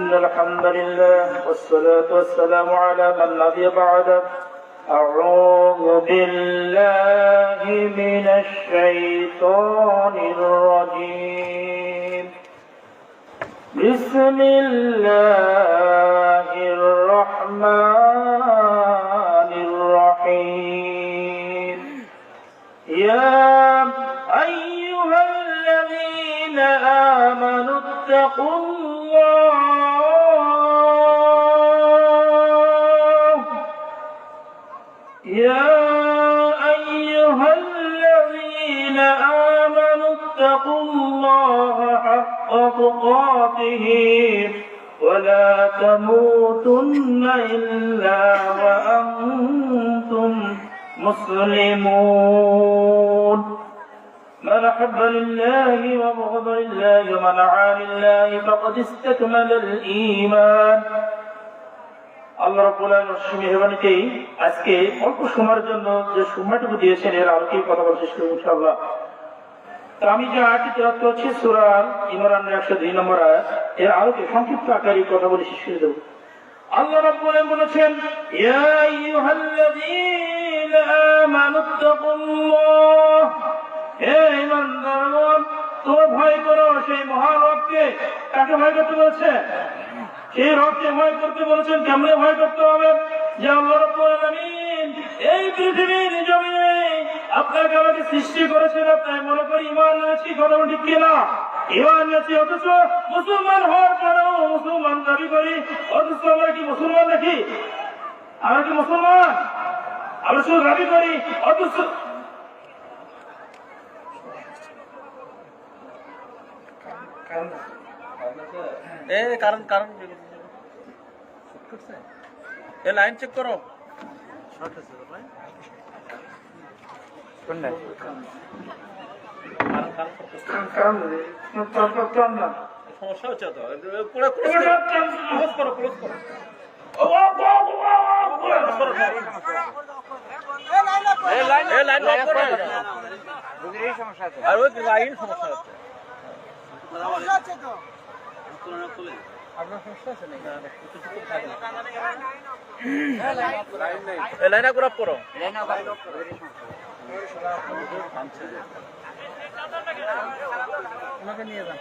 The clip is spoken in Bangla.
إن الحمد لله والصلاة والسلام على من نبي بعده. أعوذ بالله من الشيطان الرجيم. بسم الله الرحمن الرحيم. يا أيها الذين آمنوا اتقوا الله. يا أيها الذين آمنوا اتقوا الله حق تقاته ولا تموتن إلا وأنتم مسلمون. من أحب لله وبغض لله ومن عاد لله فقد استكمل الإيمان. আল্লাহ রাব্বুল আলামিন মেহেরবানিতে আজকে অল্প সময়ের জন্য যে সময়টুকু দিয়েছেন এর আলোকে কথা বলার চেষ্টা করব ইনশাআল্লাহ। তো আমি যে আয়াতটি তেলাওয়াত করছি সূরা ইমরানের 102 নম্বর আয়াত, এর আলোকে সংক্ষিপ্ত আকারে কথা বলে শেষ করে দেব। আল্লাহ রাব্বুল আলামিন বলেছেন, ইয়া আইয়ুহাল্লাযীনা আমানুত্তাকুল্লাহ। হে ঈমানদারগণ, তোমরা ভয় করো সেই মহান রবকে। কাকে ভয় করতে বলেছে? সেই রবকে ভয় করতে বলেছেন। কেমনে ভয় করতে হবে? যে আল্লাহ রাব্বুল আলামিন এই পৃথিবীর জমিনে আপনাকে আমাকে সৃষ্টি করেছেন, আপনি মনে করি ঈমান এনেছি, কথা ঠিক কিনা? ঈমান এনেছি, অথচ মুসলমান হওয়ার পরেও মুসলমান দাবি করি, অথচ আমরা কি মুসলমান নাকি? আমরা কি মুসলমান? আমরা শুধু দাবি করি, অথচ লাইন চেক করো। সমস্যা হচ্ছে তো, ক্লোজ করো, ক্লোজ করো। লাইন সমস্যা আছে, আর ওই লাইন সমস্যা হচ্ছে। আপনার সমস্যা আছে নাকি? লাইন আপ করো। ওনাকে নিয়ে যান।